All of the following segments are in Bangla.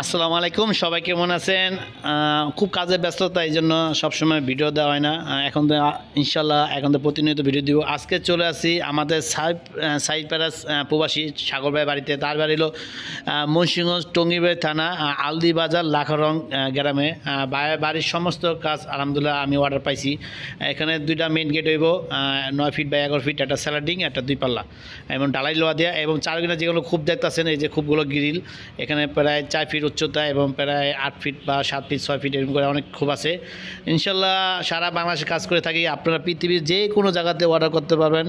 আসসালামু আলাইকুম, সবাই কেমন আছেন? খুব কাজের ব্যস্ততা, এই জন্য সবসময় ভিডিও দেওয়া হয় না। এখন তো ইনশাল্লাহ এখন তো প্রতিনিয়ত ভিডিও দিব। আজকে চলে আসি আমাদের সাইড প্যারাস প্রবাসী সাগর ভাই বাড়িতে। তার বাড়ি হলো মুন্সিগঞ্জ টঙ্গীবাড়ি থানা আলদি বাজার লাখারং গ্রামে। বাড়ির সমস্ত কাজ আলহামদুলিল্লাহ আমি অর্ডার পাইছি। এখানে দুইটা মেইন গেট হইব 9 ফিট বাই 11 ফিট, একটা স্যালাডিং, একটা 2 পাল্লা এবং ঢালাই লোহা দেওয়া, এবং চারগুলো যেগুলো খুব দেখতেছেন এই যে খুবগুলো গ্রিল, এখানে প্রায় 4 ফিট উচ্চতা এবং প্রায় 8 ফিট বা 7 ফিট 6 ফিট এরকম করে অনেক খুব আছে। ইনশাল্লাহ সারা বাংলাদেশে কাজ করে থাকি। আপনারা পৃথিবীর যে কোনো জায়গাতে অর্ডার করতে পারবেন।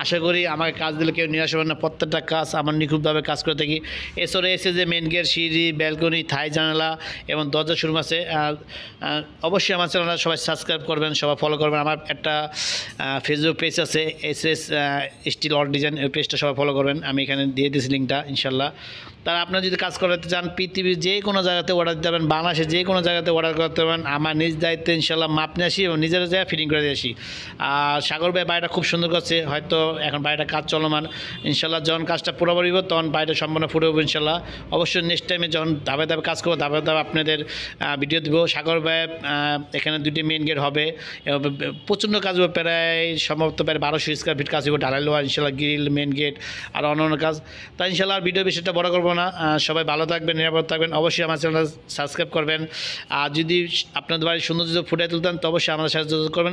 আশা করি আমাকে কাজ দিলে কেউ নিরাশ হবেন না। প্রত্যেকটা কাজ আমার নিখুঁতভাবে কাজ করে থাকি। এছাড়া এসে যে মেন গেট, সিঁড়ি, ব্যালকনি, থাই জানালা এবং দরজা শোরুম আছে। অবশ্যই আমার চ্যানেলটা সবাই সাবস্ক্রাইব করবেন, সবাই ফলো করবেন। আমার একটা ফেসবুক পেজ আছে SS স্টিল অল ডিজাইন, ওই পেজটা সবাই ফলো করবেন। আমি এখানে দিয়ে দিয়েছি লিঙ্কটা। ইনশাল্লাহ তারা আপনারা যদি কাজ করাতে চান পৃথিবীর যে কোনো জায়গাতে অর্ডার দিতে পারবেন, বাংলাদেশে যে কোনো জায়গাতে অর্ডার করতে পারবেন। আমার নিজ দায়িত্বে ইনশাল্লাহ মাপ নিয়ে আসি এবং নিজের জায়গায় ফিটিং করে দিয়ে আসি। আর সাগর ভাই বাড়িটা খুব সুন্দর করছে, হয়তো এখন বাড়িটা কাজ চলমান। ইনশাল্লাহ যখন কাজটা পুরো বাড়িব তখন বাড়িটা সম্পূর্ণ ফুটে উঠবো ইনশাল্লাহ। অবশ্যই নেক্সট টাইমে যখন ধাপে ধাপে কাজ করবো ধাপে ধাপে আপনাদের ভিডিও দেবো। সাগর ভাই এখানে দুটি মেন গেট হবে এবং প্রচণ্ড কাজ হবে, প্রায় সম্ভবত প্রায় 1200 স্কোয়ার ফিট কাজ হবে, ঢালাই লোহা ইনশাল্লাহ, গ্রিল, মেন গেট আর অন্যান্য কাজ। তাই ইনশাল্লাহ আর ভিডিও বেশিটা বড় করবো না। সবাই ভালো থাকবেন, নিরাপদ থাকবেন। অবশ্যই আমার চ্যানেল সাবস্ক্রাইব করবেন। আর যদি আপনাদের বাড়ির সৌন্দর্য ফুটিয়ে তুলতেন তো অবশ্যই আমাদের সাথে যোগাযোগ করবেন।